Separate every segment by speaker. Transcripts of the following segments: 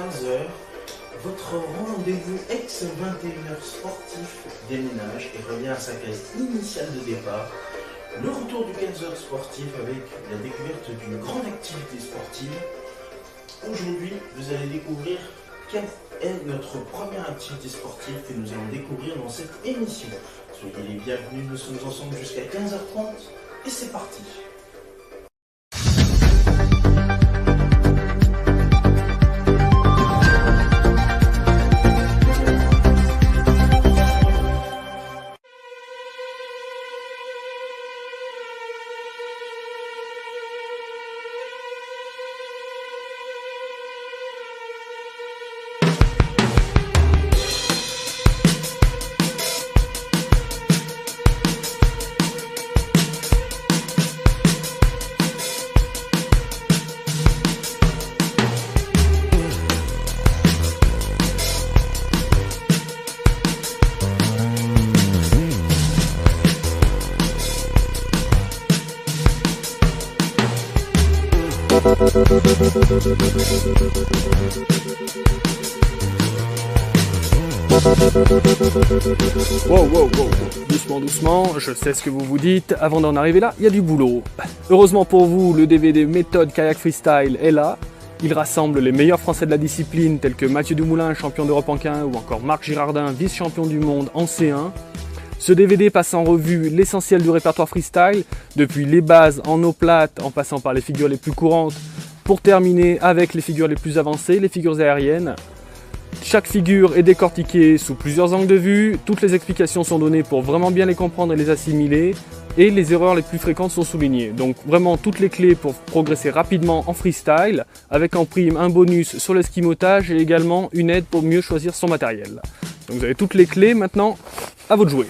Speaker 1: 15 heures, votre rendez-vous ex-21h sportif déménage et revient à sa case initiale de départ. Le retour du 15 heures sportif avec la découverte d'une grande activité sportive. Aujourd'hui, vous allez découvrir quelle est notre première activité sportive que nous allons découvrir dans cette émission. Soyez les bienvenus, nous sommes ensemble jusqu'à 15h30 et c'est parti.
Speaker 2: Wow, doucement, doucement, je sais ce que vous vous dites, avant d'en arriver là, il y a du boulot. Heureusement pour vous, le DVD méthode kayak freestyle est là. Il rassemble les meilleurs Français de la discipline tels que Mathieu Dumoulin, champion d'Europe en K1, ou encore Marc Girardin, vice-champion du monde en C1. Ce DVD passe en revue l'essentiel du répertoire freestyle, depuis les bases en eau plate en passant par les figures les plus courantes, pour terminer avec les figures les plus avancées, les figures aériennes. Chaque figure est décortiquée sous plusieurs angles de vue, toutes les explications sont données pour vraiment bien les comprendre et les assimiler, et les erreurs les plus fréquentes sont soulignées. Donc vraiment toutes les clés pour progresser rapidement en freestyle, avec en prime un bonus sur l'esquimotage et également une aide pour mieux choisir son matériel. Donc vous avez toutes les clés, maintenant à vous de jouer.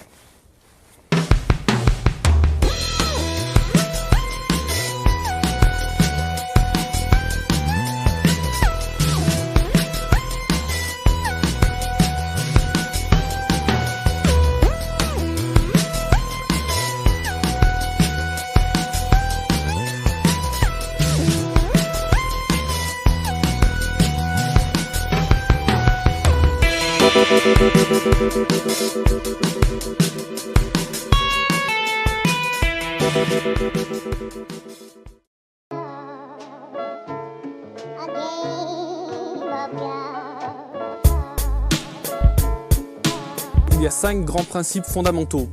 Speaker 2: Il y a 5 grands principes fondamentaux.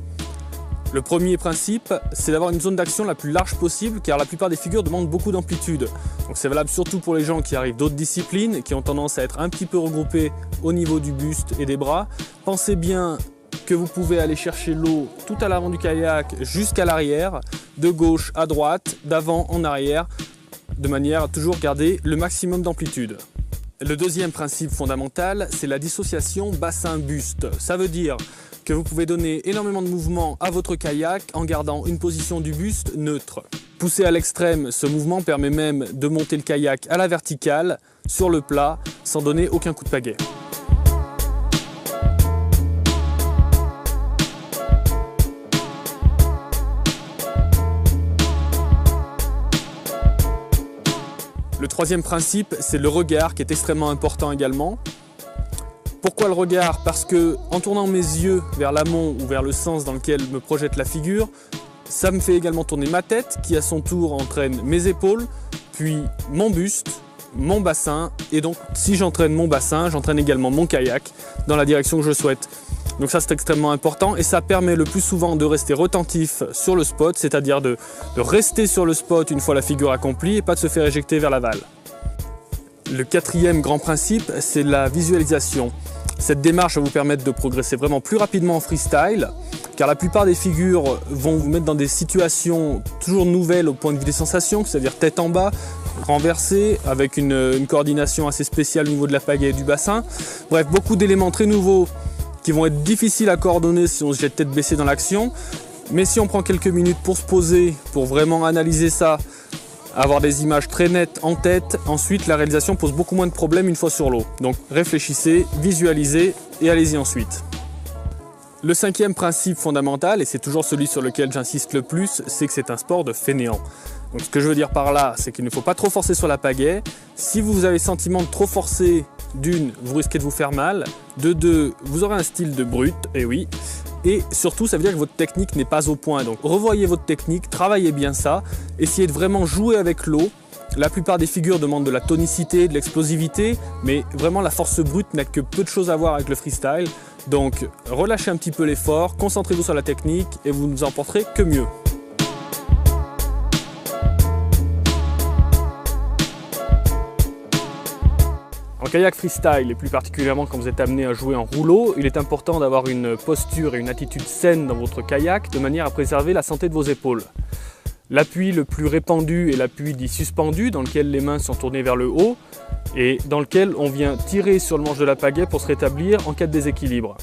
Speaker 2: Le premier principe, c'est d'avoir une zone d'action la plus large possible car la plupart des figures demandent beaucoup d'amplitude. Donc c'est valable surtout pour les gens qui arrivent d'autres disciplines et qui ont tendance à être un petit peu regroupés au niveau du buste et des bras. Pensez bien que vous pouvez aller chercher l'eau tout à l'avant du kayak jusqu'à l'arrière, de gauche à droite, d'avant en arrière, de manière à toujours garder le maximum d'amplitude. Le deuxième principe fondamental, c'est la dissociation bassin-buste. Ça veut dire que vous pouvez donner énormément de mouvement à votre kayak en gardant une position du buste neutre. Poussé à l'extrême, ce mouvement permet même de monter le kayak à la verticale, sur le plat, sans donner aucun coup de pagaie. Le troisième principe, c'est le regard qui est extrêmement important également. Pourquoi le regard? Parce que en tournant mes yeux vers l'amont ou vers le sens dans lequel me projette la figure, ça me fait également tourner ma tête qui à son tour entraîne mes épaules, puis mon buste, mon bassin et donc si j'entraîne mon bassin, j'entraîne également mon kayak dans la direction que je souhaite. Donc ça c'est extrêmement important et ça permet le plus souvent de rester retentif sur le spot, c'est-à-dire de rester sur le spot une fois la figure accomplie et pas de se faire éjecter vers l'aval. Le quatrième grand principe, c'est la visualisation. Cette démarche va vous permettre de progresser vraiment plus rapidement en freestyle, car la plupart des figures vont vous mettre dans des situations toujours nouvelles au point de vue des sensations, c'est-à-dire tête en bas, renversée, avec une coordination assez spéciale au niveau de la pagaie et du bassin. Bref, beaucoup d'éléments très nouveaux qui vont être difficiles à coordonner si on se jette tête baissée dans l'action. Mais si on prend quelques minutes pour se poser, pour vraiment analyser ça, avoir des images très nettes en tête, ensuite la réalisation pose beaucoup moins de problèmes une fois sur l'eau. Donc réfléchissez, visualisez et allez-y ensuite. Le cinquième principe fondamental, et c'est toujours celui sur lequel j'insiste le plus, c'est que c'est un sport de fainéant. Donc ce que je veux dire par là, c'est qu'il ne faut pas trop forcer sur la pagaie. Si vous avez le sentiment de trop forcer d'une, vous risquez de vous faire mal, de deux, vous aurez un style de brut, et oui, et surtout ça veut dire que votre technique n'est pas au point. Donc revoyez votre technique, travaillez bien ça, essayez de vraiment jouer avec l'eau. La plupart des figures demandent de la tonicité, de l'explosivité, mais vraiment la force brute n'a que peu de choses à voir avec le freestyle. Donc relâchez un petit peu l'effort, concentrez-vous sur la technique et vous ne en porterez que mieux. En kayak freestyle, et plus particulièrement quand vous êtes amené à jouer en rouleau, il est important d'avoir une posture et une attitude saine dans votre kayak de manière à préserver la santé de vos épaules. L'appui le plus répandu est l'appui dit suspendu, dans lequel les mains sont tournées vers le haut et dans lequel on vient tirer sur le manche de la pagaie pour se rétablir en cas de déséquilibre.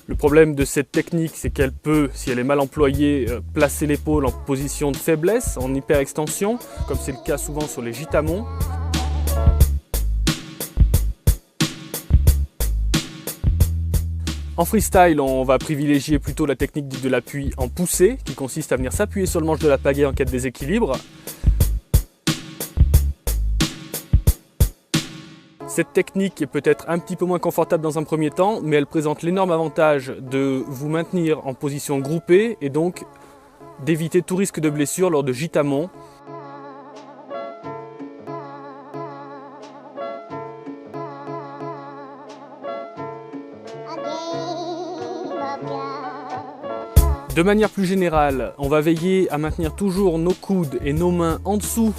Speaker 2: Le problème de cette technique, c'est qu'elle peut, si elle est mal employée, placer l'épaule en position de faiblesse, en hyperextension, comme c'est le cas souvent sur les gitamons. En freestyle, on va privilégier plutôt la technique dite de l'appui en poussée, qui consiste à venir s'appuyer sur le manche de la pagaie en cas de déséquilibre. Cette technique est peut-être un petit peu moins confortable dans un premier temps, mais elle présente l'énorme avantage de vous maintenir en position groupée et donc d'éviter tout risque de blessure lors de gitamons. De manière plus générale, on va veiller à maintenir toujours nos coudes et nos mains en dessous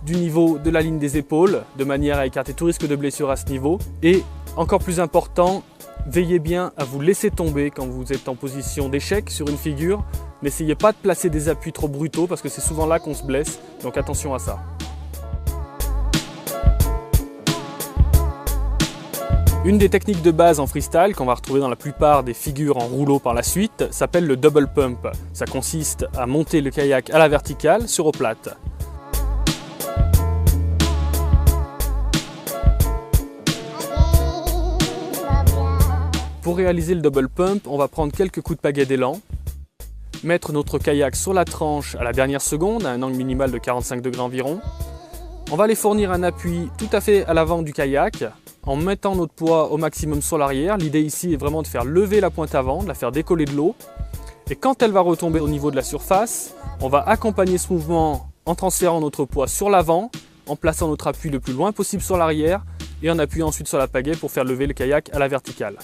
Speaker 2: du niveau de la ligne des épaules, de manière à écarter tout risque de blessure à ce niveau. Et encore plus important, veillez bien à vous laisser tomber quand vous êtes en position d'échec sur une figure. N'essayez pas de placer des appuis trop brutaux parce que c'est souvent là qu'on se blesse, donc attention à ça. Une des techniques de base en freestyle qu'on va retrouver dans la plupart des figures en rouleau par la suite s'appelle le double pump. Ça consiste à monter le kayak à la verticale sur eau plate. Pour réaliser le double pump, on va prendre quelques coups de pagaie d'élan, mettre notre kayak sur la tranche à la dernière seconde, à un angle minimal de 45 degrés environ. On va aller fournir un appui tout à fait à l'avant du kayak, en mettant notre poids au maximum sur l'arrière. L'idée ici est vraiment de faire lever la pointe avant, de la faire décoller de l'eau. Et quand elle va retomber au niveau de la surface, on va accompagner ce mouvement en transférant notre poids sur l'avant, en plaçant notre appui le plus loin possible sur l'arrière et en appuyant ensuite sur la pagaie pour faire lever le kayak à la verticale.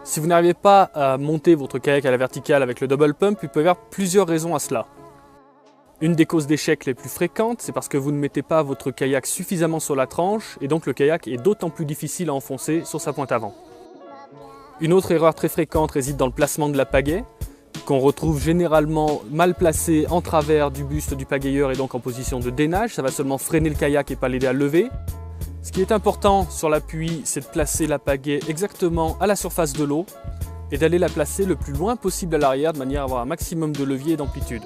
Speaker 2: Si vous n'arrivez pas à monter votre kayak à la verticale avec le double pump, il peut y avoir plusieurs raisons à cela. Une des causes d'échec les plus fréquentes, c'est parce que vous ne mettez pas votre kayak suffisamment sur la tranche et donc le kayak est d'autant plus difficile à enfoncer sur sa pointe avant. Une autre erreur très fréquente réside dans le placement de la pagaie, qu'on retrouve généralement mal placée en travers du buste du pagayeur et donc en position de dénage. Ça va seulement freiner le kayak et pas l'aider à le lever. Ce qui est important sur l'appui, c'est de placer la pagaie exactement à la surface de l'eau et d'aller la placer le plus loin possible à l'arrière de manière à avoir un maximum de levier et d'amplitude.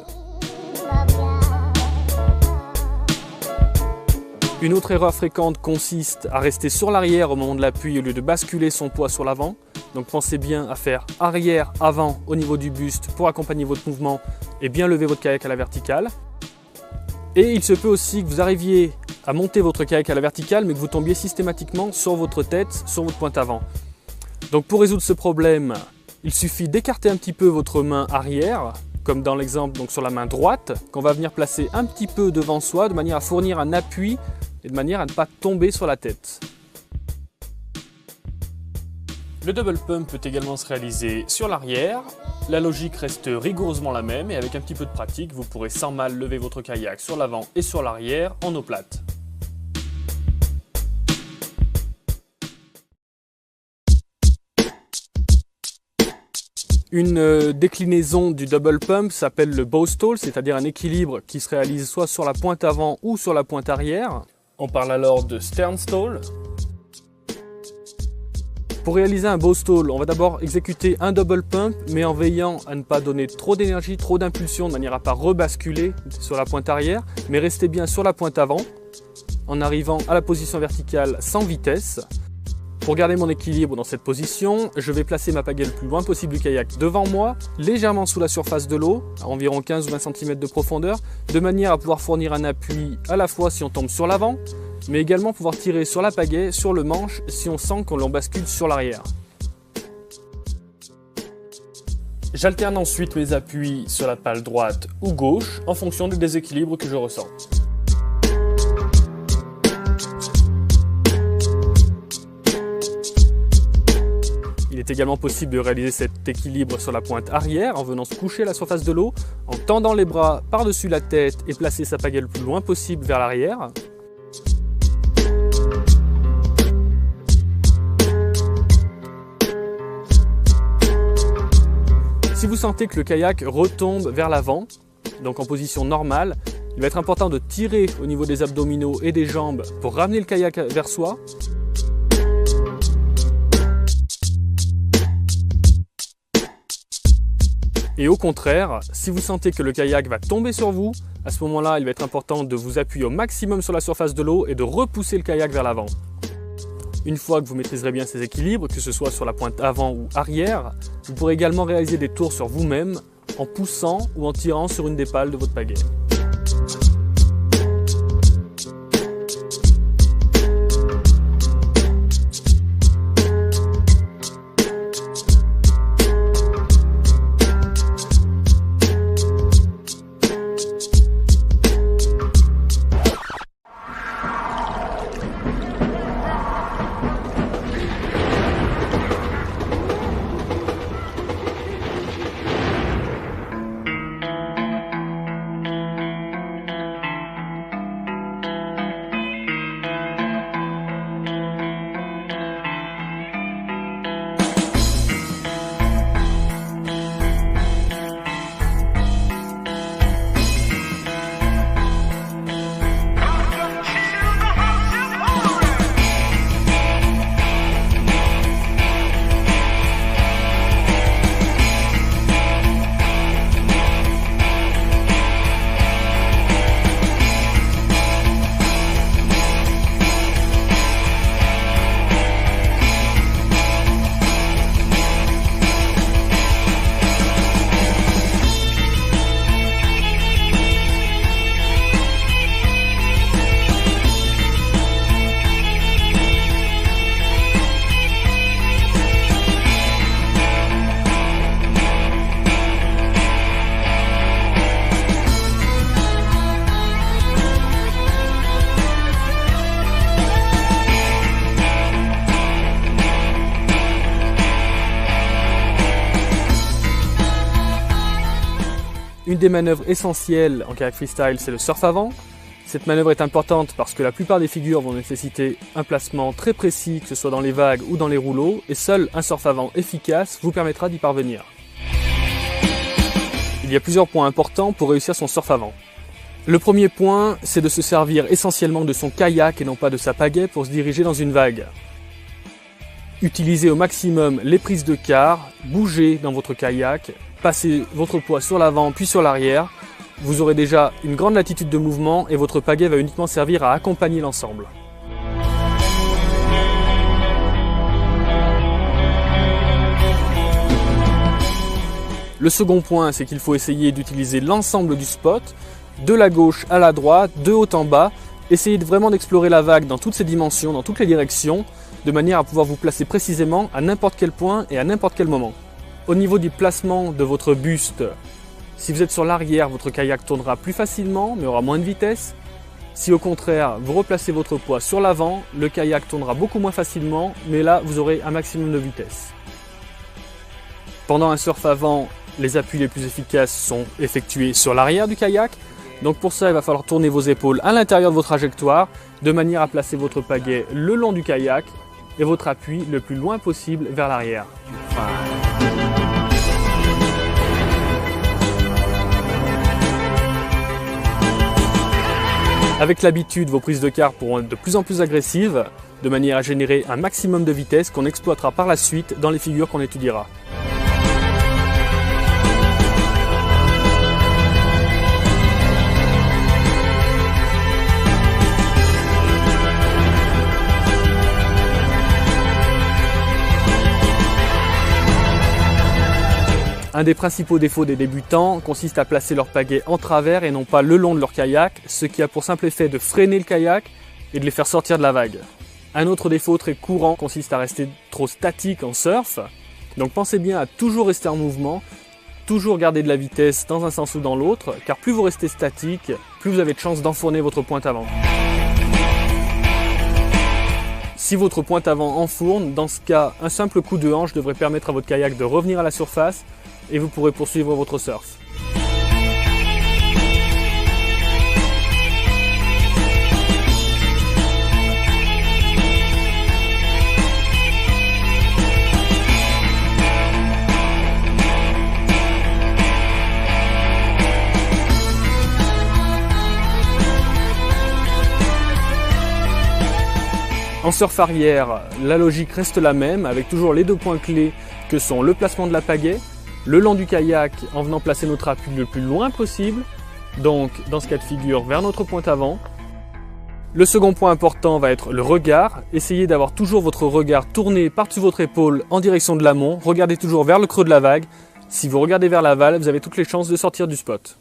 Speaker 2: Une autre erreur fréquente consiste à rester sur l'arrière au moment de l'appui au lieu de basculer son poids sur l'avant. Donc pensez bien à faire arrière-avant au niveau du buste pour accompagner votre mouvement et bien lever votre kayak à la verticale. Et il se peut aussi que vous arriviez à monter votre kayak à la verticale mais que vous tombiez systématiquement sur votre tête, sur votre pointe avant. Donc pour résoudre ce problème, il suffit d'écarter un petit peu votre main arrière, comme dans l'exemple donc sur la main droite, qu'on va venir placer un petit peu devant soi de manière à fournir un appui et de manière à ne pas tomber sur la tête. Le double pump peut également se réaliser sur l'arrière. La logique reste rigoureusement la même et avec un petit peu de pratique, vous pourrez sans mal lever votre kayak sur l'avant et sur l'arrière en eau plate. Une déclinaison du double pump s'appelle le bow stall, c'est-à-dire un équilibre qui se réalise soit sur la pointe avant ou sur la pointe arrière. On parle alors de stern stall. Pour réaliser un bow stall, on va d'abord exécuter un double pump, mais en veillant à ne pas donner trop d'énergie, trop d'impulsion, de manière à ne pas rebasculer sur la pointe arrière, mais rester bien sur la pointe avant, en arrivant à la position verticale sans vitesse. Pour garder mon équilibre dans cette position, je vais placer ma pagaie le plus loin possible du kayak devant moi, légèrement sous la surface de l'eau, à environ 15 ou 20 cm de profondeur, de manière à pouvoir fournir un appui à la fois si on tombe sur l'avant, mais également pouvoir tirer sur la pagaie, sur le manche, si on sent qu'on l'on bascule sur l'arrière. J'alterne ensuite mes appuis sur la pale droite ou gauche en fonction du déséquilibre que je ressens. Il est également possible de réaliser cet équilibre sur la pointe arrière en venant se coucher à la surface de l'eau, en tendant les bras par-dessus la tête et placer sa pagaie le plus loin possible vers l'arrière. Si vous sentez que le kayak retombe vers l'avant, donc en position normale, il va être important de tirer au niveau des abdominaux et des jambes pour ramener le kayak vers soi. Et au contraire, si vous sentez que le kayak va tomber sur vous, à ce moment-là, il va être important de vous appuyer au maximum sur la surface de l'eau et de repousser le kayak vers l'avant. Une fois que vous maîtriserez bien ces équilibres, que ce soit sur la pointe avant ou arrière, vous pourrez également réaliser des tours sur vous-même en poussant ou en tirant sur une des pales de votre pagaie. Une des manœuvres essentielles en kayak freestyle, c'est le surf avant. Cette manœuvre est importante parce que la plupart des figures vont nécessiter un placement très précis, que ce soit dans les vagues ou dans les rouleaux, et seul un surf avant efficace vous permettra d'y parvenir. Il y a plusieurs points importants pour réussir son surf avant. Le premier point, c'est de se servir essentiellement de son kayak et non pas de sa pagaie pour se diriger dans une vague. Utilisez au maximum les prises de quart, bougez dans votre kayak, passez votre poids sur l'avant puis sur l'arrière. Vous aurez déjà une grande latitude de mouvement et votre pagaie va uniquement servir à accompagner l'ensemble. Le second point, c'est qu'il faut essayer d'utiliser l'ensemble du spot, de la gauche à la droite, de haut en bas. Essayez vraiment d'explorer la vague dans toutes ses dimensions, dans toutes les directions, de manière à pouvoir vous placer précisément à n'importe quel point et à n'importe quel moment. Au niveau du placement de votre buste, si vous êtes sur l'arrière, votre kayak tournera plus facilement mais aura moins de vitesse. Si au contraire, vous replacez votre poids sur l'avant, le kayak tournera beaucoup moins facilement, mais là, vous aurez un maximum de vitesse. Pendant un surf avant, les appuis les plus efficaces sont effectués sur l'arrière du kayak. Donc pour ça, il va falloir tourner vos épaules à l'intérieur de votre trajectoire, de manière à placer votre pagaie le long du kayak et votre appui le plus loin possible vers l'arrière. Avec l'habitude, vos prises de quart pourront être de plus en plus agressives, de manière à générer un maximum de vitesse qu'on exploitera par la suite dans les figures qu'on étudiera. Un des principaux défauts des débutants consiste à placer leur pagaie en travers et non pas le long de leur kayak, ce qui a pour simple effet de freiner le kayak et de les faire sortir de la vague. Un autre défaut très courant consiste à rester trop statique en surf. Donc pensez bien à toujours rester en mouvement, toujours garder de la vitesse dans un sens ou dans l'autre, car plus vous restez statique, plus vous avez de chances d'enfourner votre pointe avant. Si votre pointe avant enfourne, dans ce cas, un simple coup de hanche devrait permettre à votre kayak de revenir à la surface et vous pourrez poursuivre votre surf. En surf arrière, la logique reste la même, avec toujours les deux points clés que sont le placement de la pagaie, le long du kayak en venant placer notre appui le plus loin possible, donc dans ce cas de figure vers notre pointe avant. Le second point important va être le regard. Essayez d'avoir toujours votre regard tourné par-dessus votre épaule en direction de l'amont. Regardez toujours vers le creux de la vague. Si vous regardez vers l'aval, vous avez toutes les chances de sortir du spot.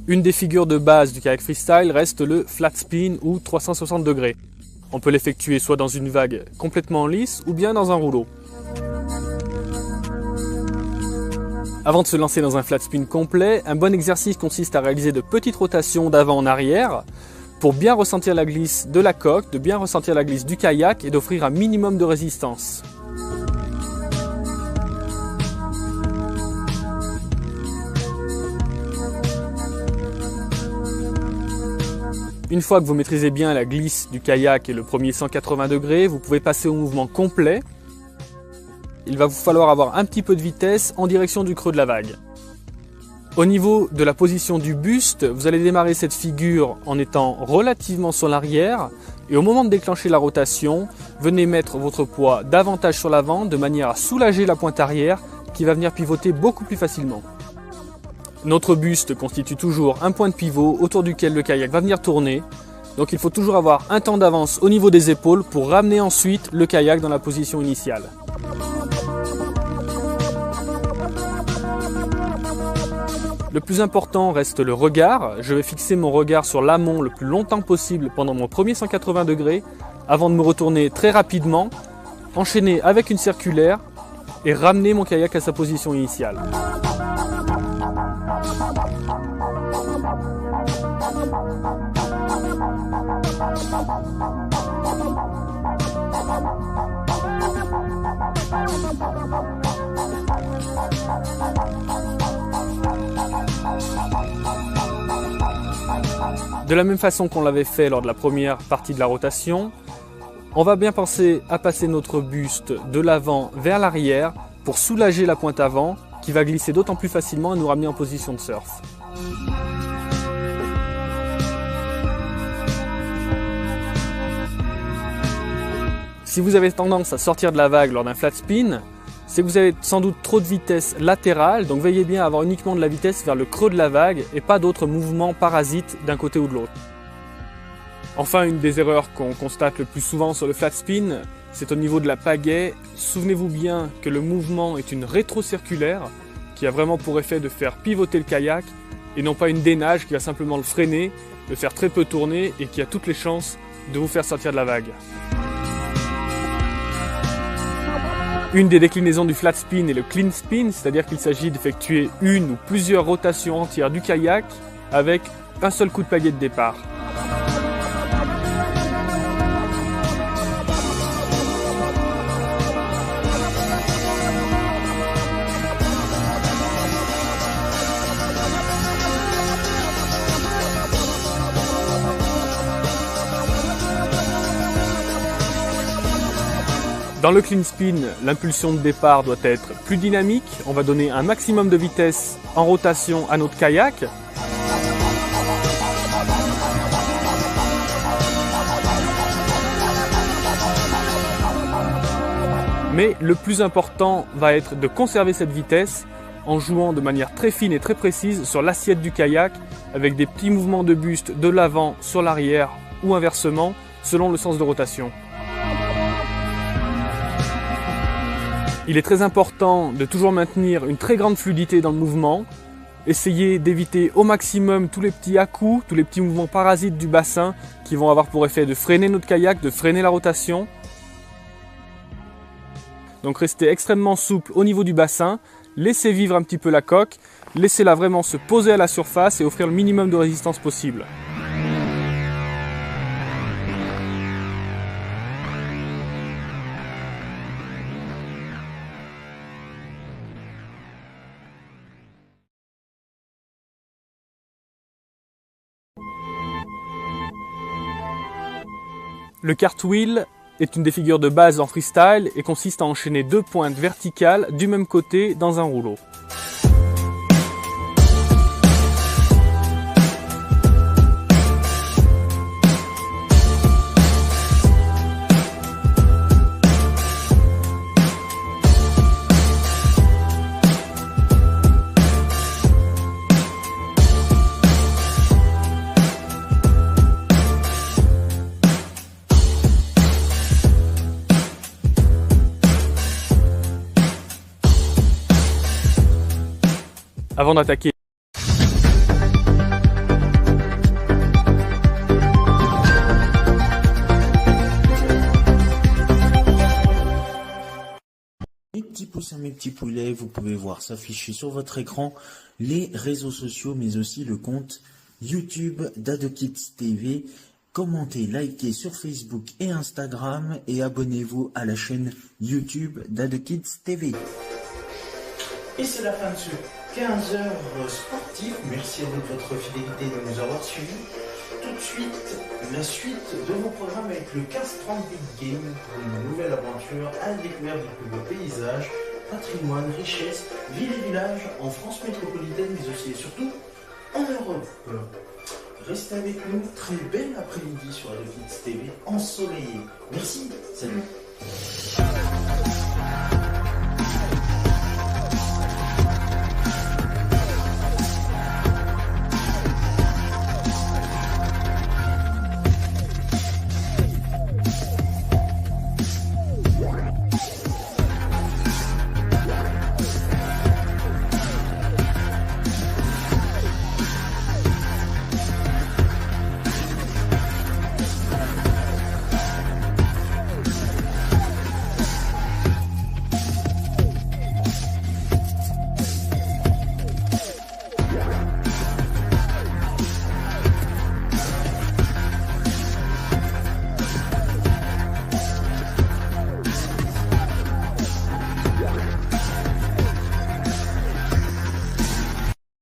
Speaker 2: Une des figures de base du kayak freestyle reste le flat spin ou 360 degrés. On peut l'effectuer soit dans une vague complètement lisse ou bien dans un rouleau. Avant de se lancer dans un flat spin complet, un bon exercice consiste à réaliser de petites rotations d'avant en arrière pour bien ressentir la glisse de la coque, de bien ressentir la glisse du kayak et d'offrir un minimum de résistance. Une fois que vous maîtrisez bien la glisse du kayak et le premier 180 degrés, vous pouvez passer au mouvement complet. Il va vous falloir avoir un petit peu de vitesse en direction du creux de la vague. Au niveau de la position du buste, vous allez démarrer cette figure en étant relativement sur l'arrière et au moment de déclencher la rotation, venez mettre votre poids davantage sur l'avant de manière à soulager la pointe arrière qui va venir pivoter beaucoup plus facilement. Notre buste constitue toujours un point de pivot autour duquel le kayak va venir tourner. Donc il faut toujours avoir un temps d'avance au niveau des épaules pour ramener ensuite le kayak dans la position initiale. Le plus important reste le regard. Je vais fixer mon regard sur l'amont le plus longtemps possible pendant mon premier 180 degrés avant de me retourner très rapidement, enchaîner avec une circulaire et ramener mon kayak à sa position initiale. De la même façon qu'on l'avait fait lors de la première partie de la rotation, on va bien penser à passer notre buste de l'avant vers l'arrière pour soulager la pointe avant qui va glisser d'autant plus facilement et nous ramener en position de surf. Si vous avez tendance à sortir de la vague lors d'un flat spin, c'est que vous avez sans doute trop de vitesse latérale, donc veillez bien à avoir uniquement de la vitesse vers le creux de la vague et pas d'autres mouvements parasites d'un côté ou de l'autre. Enfin, une des erreurs qu'on constate le plus souvent sur le flat spin, c'est au niveau de la pagaie. Souvenez-vous bien que le mouvement est une rétrocirculaire qui a vraiment pour effet de faire pivoter le kayak et non pas une dénage qui va simplement le freiner, le faire très peu tourner et qui a toutes les chances de vous faire sortir de la vague. Une des déclinaisons du flat spin est le clean spin, c'est-à-dire qu'il s'agit d'effectuer une ou plusieurs rotations entières du kayak avec un seul coup de pagaie de départ. Dans le clean spin, l'impulsion de départ doit être plus dynamique. On va donner un maximum de vitesse en rotation à notre kayak. Mais le plus important va être de conserver cette vitesse en jouant de manière très fine et très précise sur l'assiette du kayak avec des petits mouvements de buste de l'avant sur l'arrière ou inversement selon le sens de rotation. Il est très important de toujours maintenir une très grande fluidité dans le mouvement. Essayez d'éviter au maximum tous les petits à-coups, tous les petits mouvements parasites du bassin qui vont avoir pour effet de freiner notre kayak, de freiner la rotation. Donc restez extrêmement souple au niveau du bassin, laissez vivre un petit peu la coque, laissez-la vraiment se poser à la surface et offrir le minimum de résistance possible. Le cartwheel est une des figures de base en freestyle et consiste à enchaîner 2 pointes verticales du même côté dans un rouleau. Avant d'attaquer,
Speaker 1: Mes petits poussins, mes petits poulets, vous pouvez voir s'afficher sur votre écran les réseaux sociaux, mais aussi le compte YouTube d'AdoKids TV. Commentez, likez sur Facebook et Instagram et abonnez-vous à la chaîne YouTube d'AdoKids TV. Et c'est la fin de ce 15 heures sportif. Merci à vous de votre fidélité de nous avoir suivis. Tout de suite, la suite de vos programmes avec le 15-30 Big Game pour une nouvelle aventure à la découverte du plus beau paysage, patrimoine, richesse, villes et villages en France métropolitaine, mais aussi et surtout en Europe. Restez avec nous, très bel après-midi sur AdoKids TV ensoleillé. Merci, salut.